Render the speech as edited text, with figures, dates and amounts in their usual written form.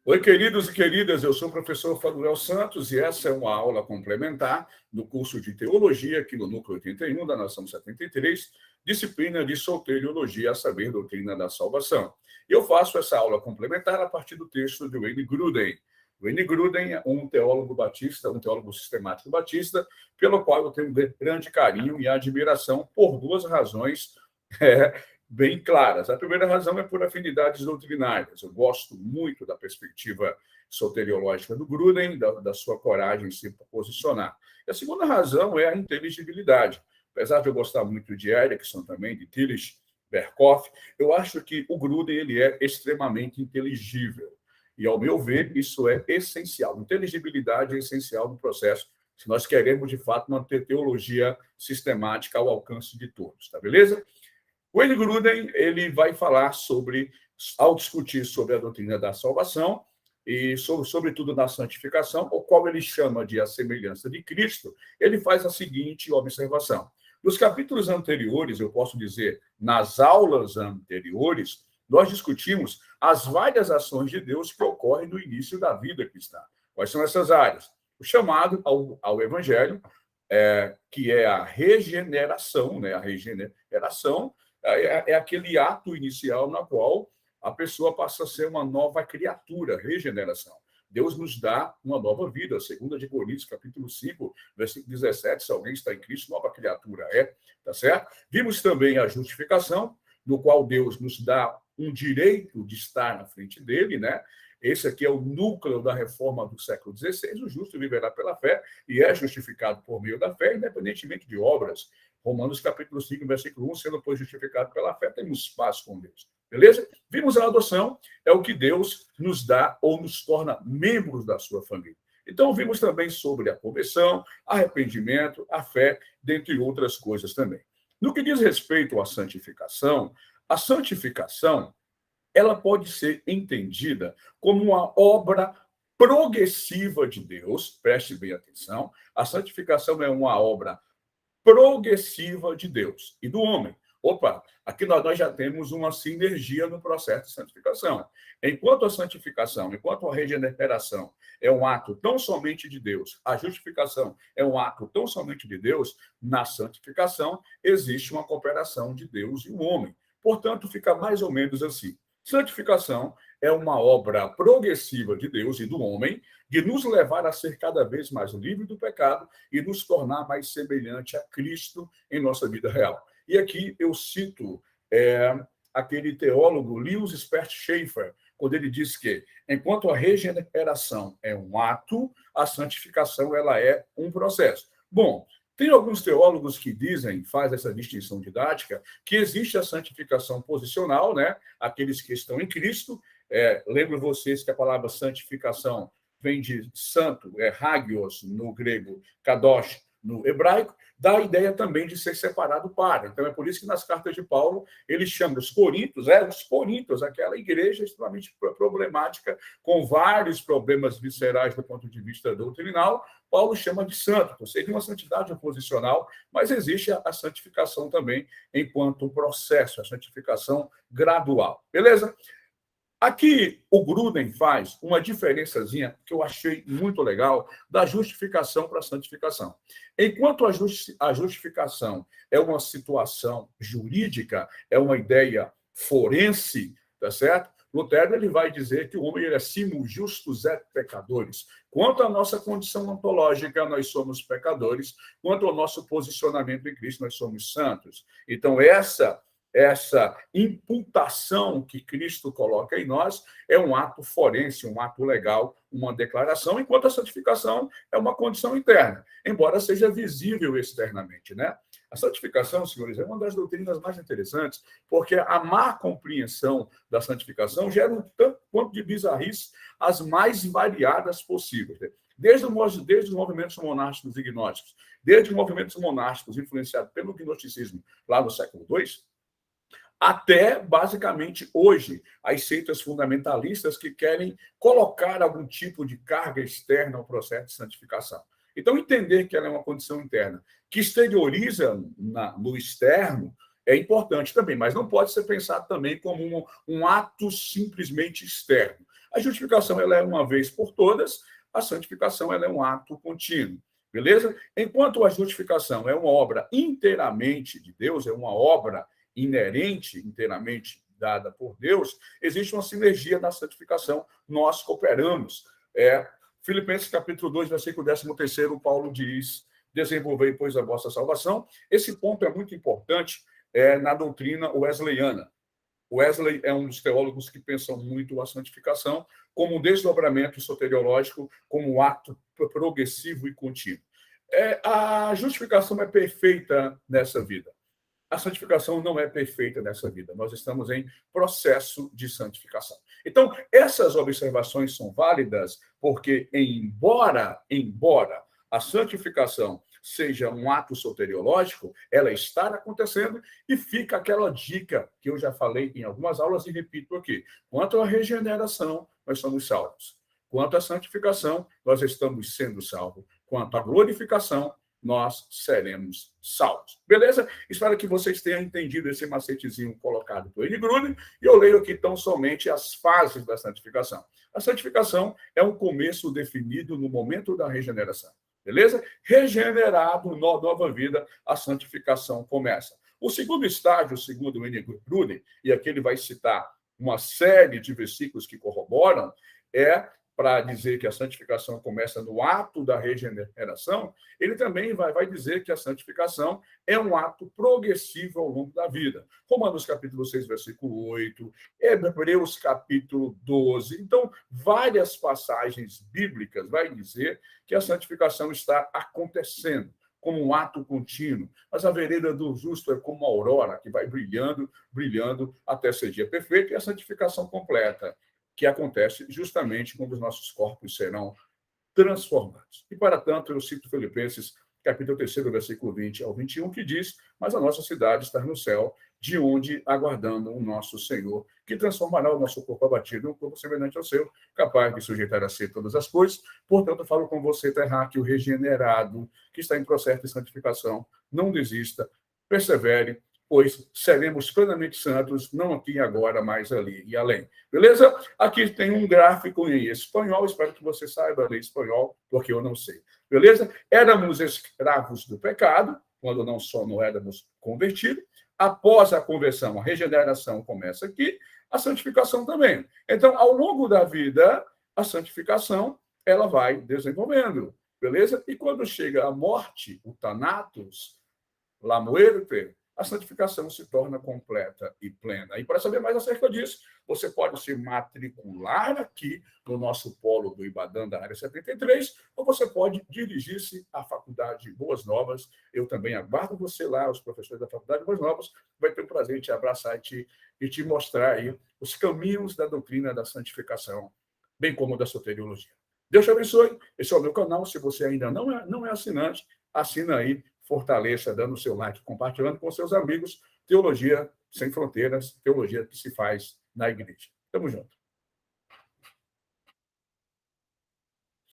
Oi, queridos e queridas, eu sou o professor Fanuel Santos e essa é uma aula complementar do curso de Teologia aqui no Núcleo 81 da Nação 73, disciplina de Soteriologia, a saber, doutrina da salvação. Eu faço essa aula complementar a partir do texto de Wayne Grudem. Wayne Grudem é um teólogo batista, um teólogo sistemático batista, pelo qual eu tenho um grande carinho e admiração por duas razões bem claras. A primeira razão é por afinidades doutrinárias. Eu gosto muito da perspectiva soteriológica do Grudem, da sua coragem em se posicionar. E a segunda razão é a inteligibilidade. Apesar de eu gostar muito de Erickson também, de Tillich, Berkhoff, eu acho que o Grudem ele é extremamente inteligível. E, ao meu ver, isso é essencial. Inteligibilidade é essencial no processo, se nós queremos, de fato, manter teologia sistemática ao alcance de todos. Tá beleza? O Wayne Grudem ele vai falar sobre, ao discutir sobre a doutrina da salvação e sobretudo da santificação, o qual ele chama de a semelhança de Cristo, ele faz a seguinte observação. Nos capítulos anteriores, eu posso dizer, nas aulas anteriores, nós discutimos as várias ações de Deus que ocorrem no início da vida cristã. Quais são essas áreas? O chamado ao evangelho, que é a regeneração, né? A regeneração é aquele ato inicial na qual a pessoa passa a ser uma nova criatura, regeneração. Deus nos dá uma nova vida. 2 de Coríntios, capítulo 5, versículo 17, se alguém está em Cristo, nova criatura é, tá certo? Vimos também a justificação, no qual Deus nos dá um direito de estar na frente dele, né? Esse aqui é o núcleo da reforma do século XVI. O justo viverá pela fé e é justificado por meio da fé, independentemente de obras. Romanos capítulo 5, versículo 1, sendo, pois, justificado pela fé, temos paz com Deus. Beleza? Vimos a adoção, é o que Deus nos dá ou nos torna membros da sua família. Então, vimos também sobre a conversão, arrependimento, a fé, dentre outras coisas também. No que diz respeito à santificação, a santificação ela pode ser entendida como uma obra progressiva de Deus, preste bem atenção, a santificação é uma obra progressiva de Deus e do homem. Opa, aqui nós já temos uma sinergia no processo de santificação. Enquanto a santificação, enquanto a regeneração é um ato tão somente de Deus, a justificação é um ato tão somente de Deus, na santificação existe uma cooperação de Deus e o homem. Portanto, fica mais ou menos assim. Santificação é uma obra progressiva de Deus e do homem de nos levar a ser cada vez mais livre do pecado e nos tornar mais semelhante a Cristo em nossa vida real. E aqui eu cito aquele teólogo Lewis Spert Schaeffer, quando ele diz que, enquanto a regeneração é um ato, a santificação ela é um processo. Bom, tem alguns teólogos que dizem, faz essa distinção didática, que existe a santificação posicional, né? Aqueles que estão em Cristo. Lembro vocês que a palavra santificação vem de santo, hagios no grego, kadosh no hebraico, dá a ideia também de ser separado para. Então, é por isso que nas cartas de Paulo, ele chama os Coríntios, aquela igreja extremamente problemática, com vários problemas viscerais do ponto de vista doutrinal, Paulo chama de santo. Então, seria uma santidade posicional, mas existe a santificação também enquanto processo, a santificação gradual. Beleza? Aqui o Grudem faz uma diferençazinha que eu achei muito legal da justificação para a santificação. Enquanto a justificação é uma situação jurídica, é uma ideia forense, tá certo? Lutero ele vai dizer que o homem ele é simul justus et pecadores. Quanto à nossa condição ontológica, nós somos pecadores. Quanto ao nosso posicionamento em Cristo, nós somos santos. Então, essa imputação que Cristo coloca em nós é um ato forense, um ato legal, uma declaração, enquanto a santificação é uma condição interna, embora seja visível externamente, né? A santificação, senhores, é uma das doutrinas mais interessantes, porque a má compreensão da santificação gera um tanto quanto de bizarrice as mais variadas possíveis. Desde os movimentos monásticos e gnósticos, desde os movimentos monásticos influenciados pelo gnosticismo lá no século II, até, basicamente, hoje, as seitas fundamentalistas que querem colocar algum tipo de carga externa ao processo de santificação. Então, entender que ela é uma condição interna que exterioriza no externo é importante também, mas não pode ser pensado também como um ato simplesmente externo. A justificação ela é uma vez por todas, a santificação ela é um ato contínuo. Beleza? Enquanto a justificação é uma obra inteiramente de Deus, é uma obra inerente, inteiramente dada por Deus, existe uma sinergia na santificação, nós cooperamos. Filipenses capítulo 2, versículo 13º, Paulo diz, desenvolvei, pois, a vossa salvação. Esse ponto é muito importante na doutrina wesleyana. Wesley é um dos teólogos que pensam muito a santificação como um desdobramento soteriológico, como um ato progressivo e contínuo. A justificação é perfeita nessa vida. A santificação não é perfeita nessa vida. Nós estamos em processo de santificação. Então, essas observações são válidas porque, embora a santificação seja um ato soteriológico, ela está acontecendo e fica aquela dica que eu já falei em algumas aulas e repito aqui. Quanto à regeneração, nós somos salvos. Quanto à santificação, nós estamos sendo salvos. Quanto à glorificação, nós seremos salvos. Beleza? Espero que vocês tenham entendido esse macetezinho colocado por Wayne Grudem, e eu leio aqui tão somente as fases da santificação. A santificação é um começo definido no momento da regeneração. Beleza? Regenerado, nova vida, a santificação começa. O segundo estágio, segundo Wayne Grudem, e aqui ele vai citar uma série de versículos que corroboram, para dizer que a santificação começa no ato da regeneração, ele também vai dizer que a santificação é um ato progressivo ao longo da vida. Romanos capítulo 6, versículo 8, Hebreus capítulo 12. Então, várias passagens bíblicas vai dizer que a santificação está acontecendo como um ato contínuo. Mas a vereda do justo é como a aurora, que vai brilhando, brilhando até ser dia perfeito, e a santificação completa, que acontece justamente quando os nossos corpos serão transformados. E, para tanto, eu cito Filipenses, capítulo 3, versículo 20 ao 21, que diz, mas a nossa cidade está no céu, de onde aguardando o nosso Senhor, que transformará o nosso corpo abatido em um corpo semelhante ao seu, capaz de sujeitar a si todas as coisas. Portanto, falo com você, terráqueo regenerado, que está em processo de santificação, não desista, persevere, pois seremos plenamente santos, não aqui e agora, mas ali e além. Beleza? Aqui tem um gráfico em espanhol, espero que você saiba ler espanhol, porque eu não sei. Beleza? Éramos escravos do pecado, quando não éramos convertidos. Após a conversão, a regeneração começa aqui, a santificação também. Então, ao longo da vida, a santificação ela vai desenvolvendo. Beleza? E quando chega a morte, o thanatos, la muerte, a santificação se torna completa e plena. E para saber mais acerca disso, você pode se matricular aqui no nosso polo do Ibadã da área 73, ou você pode dirigir-se à Faculdade Boas Novas. Eu também aguardo você lá, os professores da Faculdade Boas Novas. Vai ter um prazer em te abraçar e te mostrar aí os caminhos da doutrina da santificação, bem como da soteriologia. Deus te abençoe. Esse é o meu canal. Se você ainda não é assinante, assina aí, fortaleça, dando o seu like, compartilhando com seus amigos. Teologia sem fronteiras, teologia que se faz na igreja. Tamo junto.